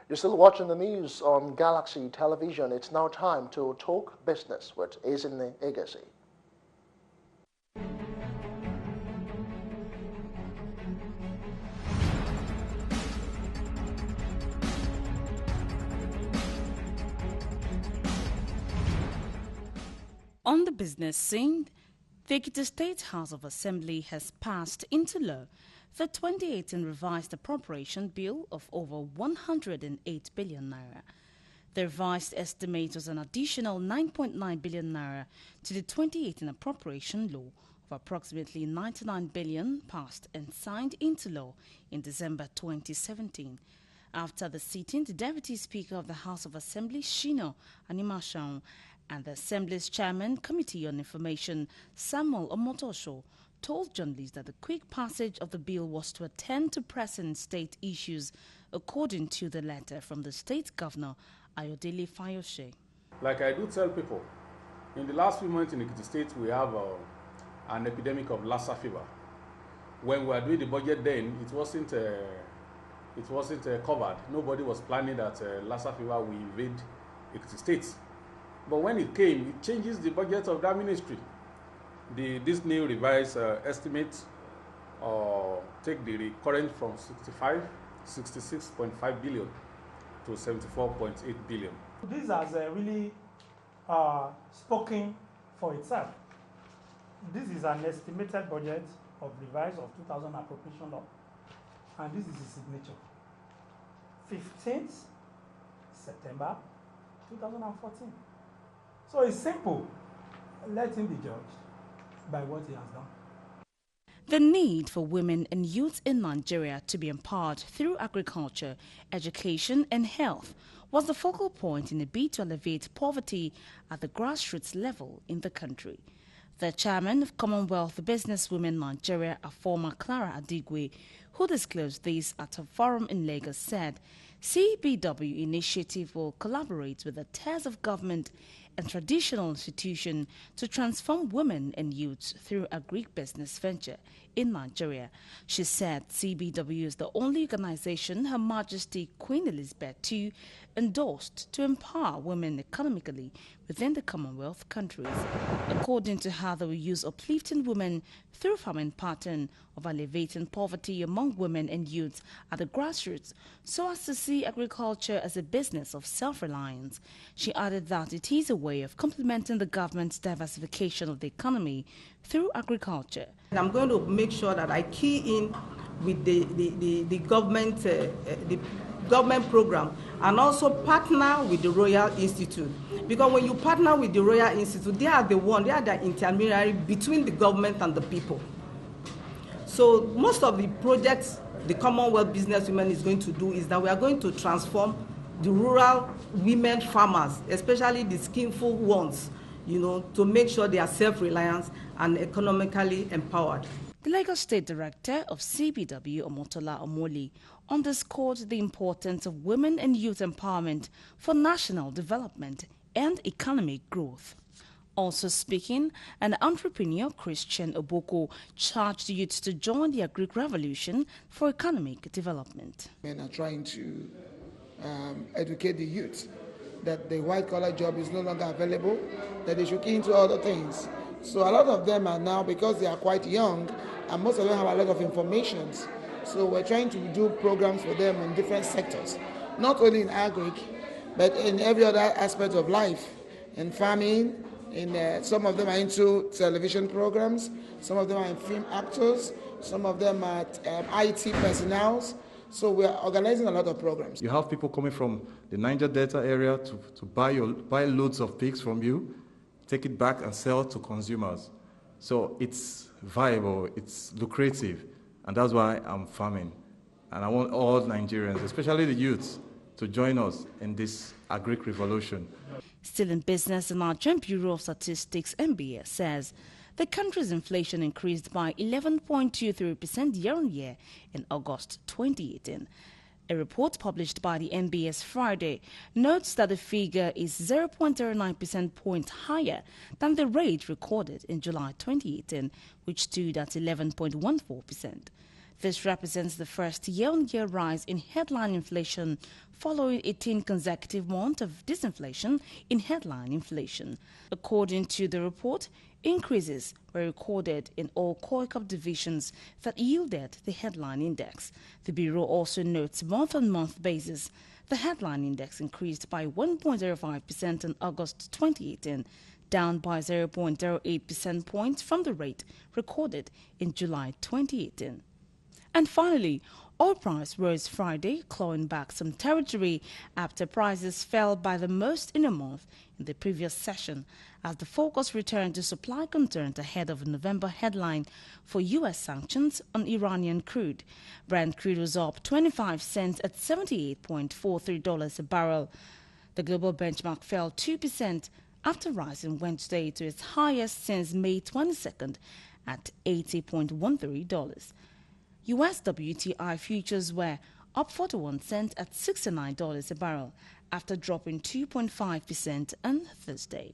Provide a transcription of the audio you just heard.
You're still watching the news on Galaxy Television. It's now time to talk business with Ezinne Egesi. On the business scene, the Ekiti State House of Assembly has passed into law the 2018 revised appropriation bill of over 108 billion naira. The revised estimate was an additional 9.9 billion naira to the 2018 appropriation law of approximately 99 billion passed and signed into law in December 2017. After the sitting, the Deputy Speaker of the House of Assembly, Shino Animashaun, and the Assembly's Chairman, Committee on Information, Samuel Omotosho, told journalists that the quick passage of the bill was to attend to pressing state issues, according to the letter from the State Governor, Ayodele Fayose. Like I do tell people, in the last few months in Ekiti State, we have an epidemic of Lassa fever. When we were doing the budget then, it wasn't covered. Nobody was planning that Lassa fever will invade Ekiti State. But when it came, it changes the budget of that ministry. This new revised estimate take the current from 66.5 billion to 74.8 billion. This has really spoken for itself. This is an estimated budget of revised of 2000 appropriation law, and this is his signature. 15th September 2014. So it's simple. Let him be judged by what he has done. The need for women and youth in Nigeria to be empowered through agriculture, education and health was the focal point in a bid to alleviate poverty at the grassroots level in the country. The chairman of Commonwealth Businesswomen Nigeria, Afoma Clara Adigwe, who disclosed this at a forum in Lagos, said CBW initiative will collaborate with the tiers of government and traditional institutions to transform women and youths through a Greek business venture in Nigeria. She said CBW is the only organization Her Majesty Queen Elizabeth II endorsed to empower women economically within the Commonwealth countries. According to her, they will use uplifting women through farming pattern of alleviating poverty among women and youths at the grassroots so as to see agriculture as a business of self-reliance. She added that it is a way of complementing the government's diversification of the economy through agriculture. I'm going to make sure that I key in with the government program and also partner with the Royal Institute, because when you partner with the Royal Institute, they are the intermediary between the government and the people. So most of the projects the Commonwealth Businesswomen is going to do is that we are going to transform the rural women farmers, especially the skillful ones, to make sure they are self-reliant and economically empowered. The Lagos State Director of CBW, Omotola Omoli, underscored the importance of women and youth empowerment for national development and economic growth. Also speaking, an entrepreneur, Christian Oboko, charged youths to join the Agric Revolution for economic development. Men are trying to educate the youth that the white-collar job is no longer available, that they should get into other things. So a lot of them are now, because they are quite young, and most of them have a lot of information. So we're trying to do programs for them in different sectors, not only in agric, but in every other aspect of life, in farming. Some of them are into television programs, some of them are in film actors, some of them are IT personnel. So we are organizing a lot of programs. You have people coming from the Niger Delta area to buy loads of pigs from you, take it back and sell to consumers. So it's viable, it's lucrative, and that's why I'm farming. And I want all Nigerians, especially the youths, to join us in this agric revolution. Still in business, the Nigerian Bureau of Statistics, NBS, says the country's inflation increased by 11.23% year-on-year in August 2018. A report published by the NBS Friday notes that the figure is 0.09% points higher than the rate recorded in July 2018, which stood at 11.14%. This represents the first year-on-year rise in headline inflation following 18 consecutive months of disinflation in headline inflation. According to the report, increases were recorded in all COICOP divisions that yielded the headline index. The Bureau also notes month-on-month basis, the headline index increased by 1.05% in August 2018, down by 0.08 percentage points from the rate recorded in July 2018. And finally, oil price rose Friday, clawing back some territory after prices fell by the most in a month in the previous session, as the focus returned to supply concerns ahead of a November headline for U.S. sanctions on Iranian crude. Brent crude was up 25 cents at $78.43 a barrel. The global benchmark fell 2% after rising Wednesday to its highest since May 22nd at $80.13. U.S. WTI futures were up 41 cents at $69 a barrel after dropping 2.5% on Thursday.